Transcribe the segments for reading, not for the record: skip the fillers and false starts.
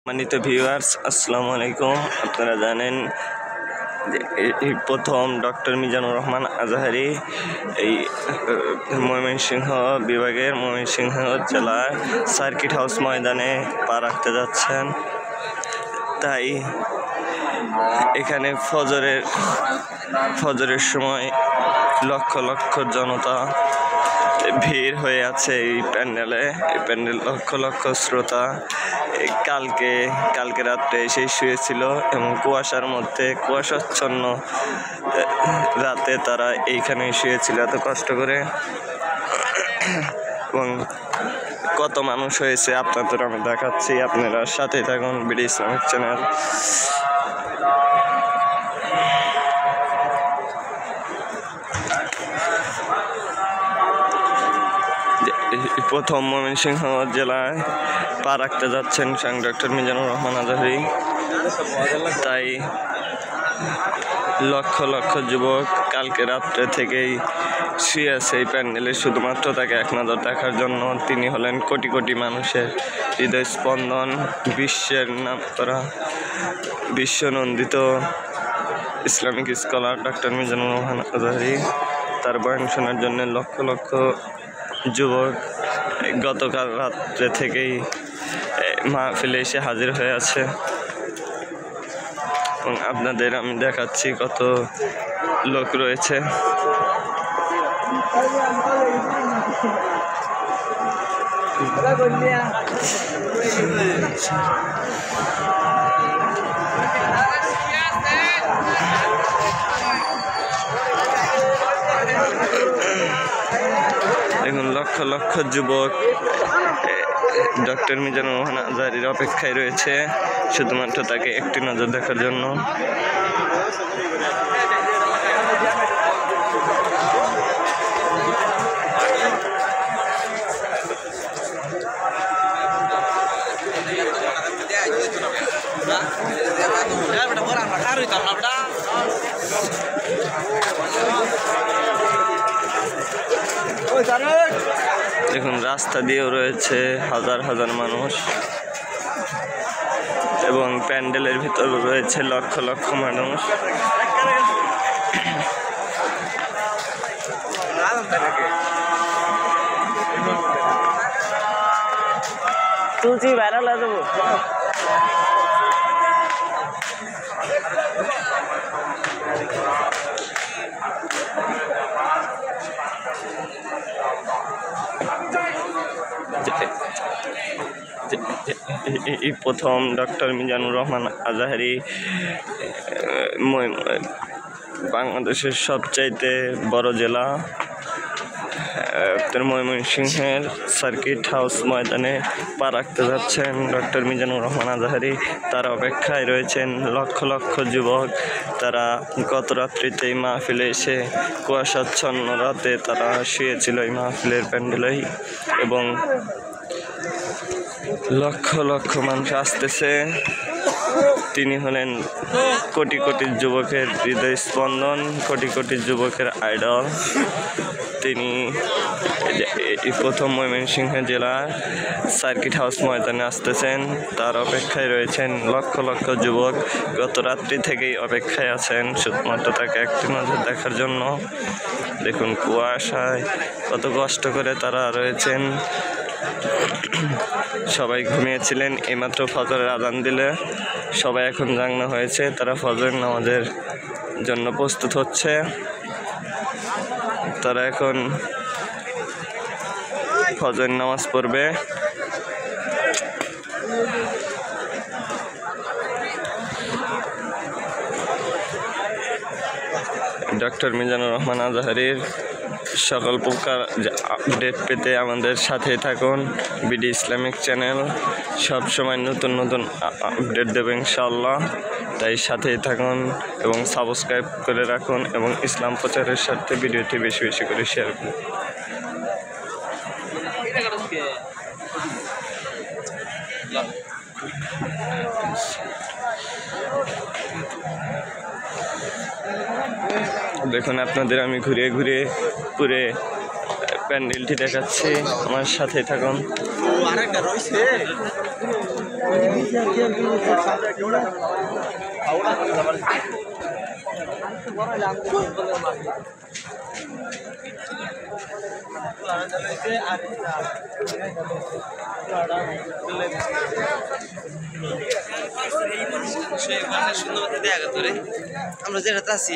সম্মানিত ভিউয়ার্স, আসসালামু আলাইকুম। আপনারা জানেন যে এই প্রথম ডক্টর মিজানুর রহমান আজহারি এই ময়মনসিংহ বিভাগের ময়মনসিংহ জেলার সার্কিট হাউস ময়দানে পা রাখতে যাচ্ছেন। তাই এখানে ফজরের সময় লক্ষ লক্ষ জনতা ভিড় হয়ে আছে এই প্যান্ডেলে। এই প্যান্ডেল লক্ষ লক্ষ শ্রোতা কালকে রাত্রে এসে শুয়েছিল এবং কুয়াশাচ্ছন্ন রাতে তারা এইখানে শুয়েছিল এত কষ্ট করে। এবং কত মানুষ হয়েছে আপনাদের আমি দেখাচ্ছি, আপনারা সাথে থাকুন বিডি ইসলামিক চ্যানেল। প্রথম ময়মনসিংহ জেলায় পা রাখতে যাচ্ছেন স্বয়ং ডক্টর মিজানুর রহমান আজহারি। তাই লক্ষ লক্ষ যুবক কালকে রাত্রে থেকেই শুয়ে আছে এই প্যান্ডেলে শুধুমাত্র তাকে এক নজর দেখার জন্য। তিনি হলেন কোটি কোটি মানুষের হৃদয় স্পন্দন, বিশ্বের নাম করা বিশ্বনন্দিত Islamic scholar doctor Mizanur Rahman Azhari. তার বয়ান শোনার জন্য লক্ষ লক্ষ যুবক গতকাল রাত্রে থেকেই মাহফিলে এসে হাজির হয়ে আছে এবং আপনাদের আমি দেখাচ্ছি কত লোক রয়েছে। দেখুন লক্ষ লক্ষ যুবক ডক্টর মিজানুর রহমান আজহারির অপেক্ষায় রয়েছে শুধুমাত্র তাকে একটি নজর দেখার জন্য। দেখুন রাস্তা দিয়েও রয়েছে হাজার হাজার মানুষ এবং প্যান্ডেলের ভিতর রয়েছে লক্ষ লক্ষ মানুষ। তুলছি ভাইরাল হয়ে যাবো। এই প্রথম ডক্টর মিজানুর রহমান আজহারি বাংলাদেশের সবচাইতে বড় জেলা ময়মনসিংহের সার্কিট হাউস ময়দানে পা রাখতে যাচ্ছেন ডক্টর মিজানুর রহমান আজহারি। তার অপেক্ষায় রয়েছেন লক্ষ লক্ষ যুবক। তারা গত রাত্রিতেই মাহফিলে এসে কুয়াশাচ্ছন্ন রাতে তারা শুয়েছিল এই মাহফিলের প্যান্ডেলেই এবং লক্ষ লক্ষ মানুষ আসতেছে। তিনি হলেন কোটি কোটি যুবকের হৃদয় স্পন্দন, কোটি কোটি যুবকের আইডল। তিনি প্রথম ময়মনসিংহ জেলার সার্কিট হাউস ময়দানে আসতেছেন। তার অপেক্ষায় রয়েছেন লক্ষ লক্ষ যুবক। গত রাত্রি থেকেই অপেক্ষায় আছেন শুধুমাত্র তাকে একটি নজর দেখার জন্য। দেখুন কুয়াশায় কত কষ্ট করে তারা রয়েছেন। সবাই ঘুমিয়েছিলেন, এইমাত্র ফজরের আজান দিলে সবাই এখন জাগনা হয়েছে। তারা ফজরের নামাজের জন্য প্রস্তুত হচ্ছে। তারা এখন ফজরের নামাজ পড়বে। ডক্টর মিজানুর রহমান আজহারির সকল প্রকার আপডেট পেতে আমাদের সাথে থাকুন বিডি ইসলামিক চ্যানেল। সবসময় নতুন নতুন আপডেট দেবে ইনশাআল্লাহ। তাই সাথেই থাকুন এবং সাবস্ক্রাইব করে রাখুন এবং ইসলাম প্রচারের সাথে ভিডিওটি বেশি বেশি করে শেয়ার করুন। দেখুন আপনাদের আমি ঘুরে ঘুরে পুরে প্যান্ডেলটি দেখাচ্ছি, আমার সাথে থাকুন। আমরা যেটা আছি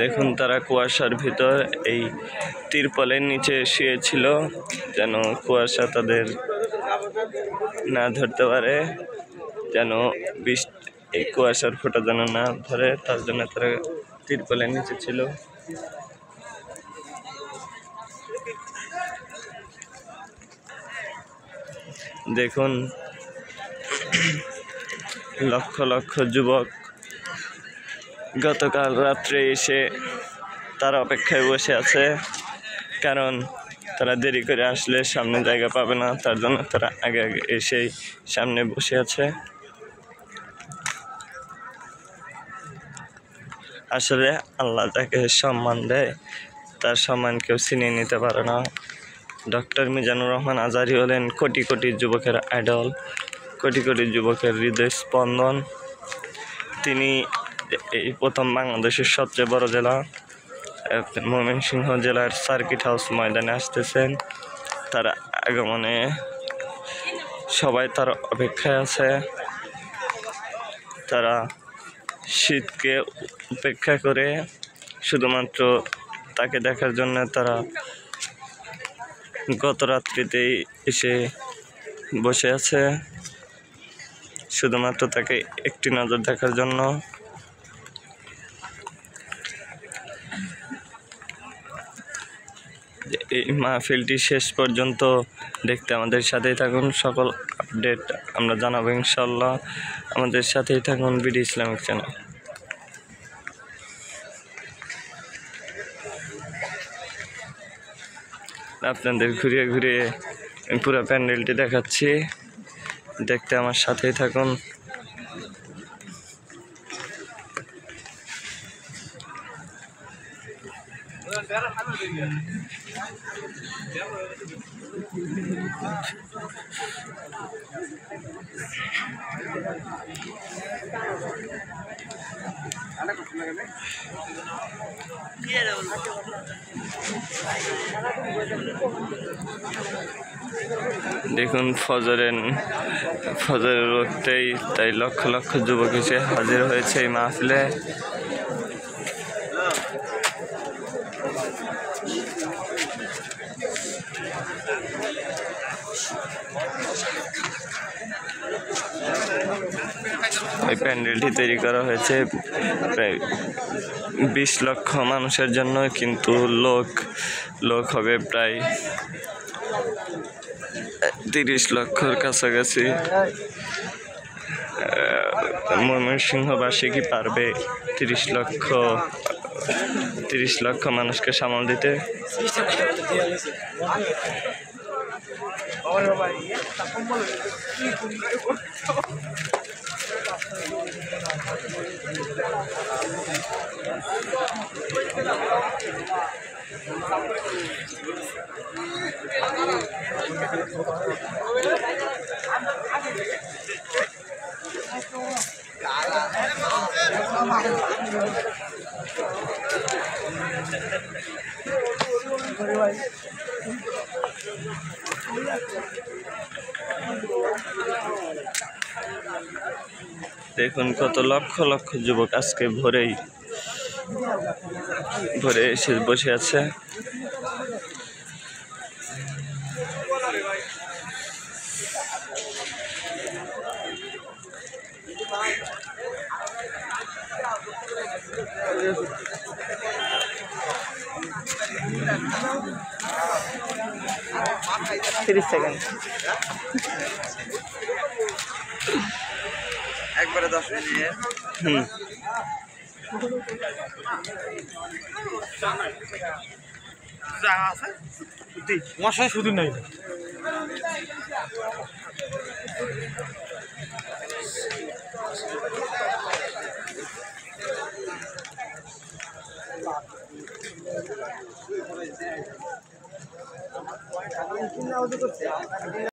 দেখুন তারা কুয়াশার ভিতর এই তিরপলের নিচে শুয়েছিল যেন কুয়াশা তাদের না ধরতে পারে, যেন এই কুয়াশার ফোঁটা যেন না ধরে, তার জন্য তারা তিরপলের নিচে ছিল। দেখুন লক্ষ লক্ষ যুবক গতকাল রাত্রে এসে তারা অপেক্ষায় বসে আছে, কারণ তারা দেরি করে আসলে সামনে জায়গা পাবে না, তার জন্য তারা আগে আগে এসেই সামনে বসে আছে। আসলে আল্লাহ যাকে সম্মান দেয় তার সম্মান কেউ ছিনিয়ে নিতে পারে না। ডক্টর মিজানুর রহমান আজহারী হলেন কোটি কোটি যুবকের আইডল, কোটি কোটি যুবকের হৃদয় স্পন্দন। তিনি এই প্রথম বাংলাদেশের সবচেয়ে বড় জেলা ময়মনসিংহ জেলার সার্কিট হাউস ময়দানে আসতেছেন। তার আগমনে সবাই তার অপেক্ষায় আছে। তারা শীতকে উপেক্ষা করে শুধুমাত্র তাকে দেখার জন্য তারা গত রাত্রিতেই এসে বসে আছে, শুধুমাত্র তাকে একটি নজর দেখার জন্য। এই মাহফিলটি শেষ পর্যন্ত দেখতে আমাদের সাথেই থাকুন। সকল আপডেট আমরা জানাবো ইনশাল্লাহ। আমাদের সাথেই থাকুন বিডি ইসলামিক চ্যানেল। আপনাদের ঘুরিয়ে ঘুরিয়ে পুরো প্যান্ডেলটি দেখাচ্ছি, দেখতে আমার সাথেই থাকুন। দেখুন ফজরের রক্তেই তাই লক্ষ লক্ষ যুবক এসে হাজির হয়েছে এই মাহফিলে। এই প্যান্ডেলটি তৈরি করা হয়েছে প্রায় 20 লক্ষ মানুষের জন্য, কিন্তু লোক হবে প্রায় 30 লক্ষর কাছাকাছি। ময়মনসিংহবাসী কি পারবে 30 লক্ষ মানুষকে সামাল দিতে? দেখুন কত লক্ষ লক্ষ যুবক আজকে ভোরে এসে বসে আছে। একবারে 10 মিনিট। মশাই শুধু নাই।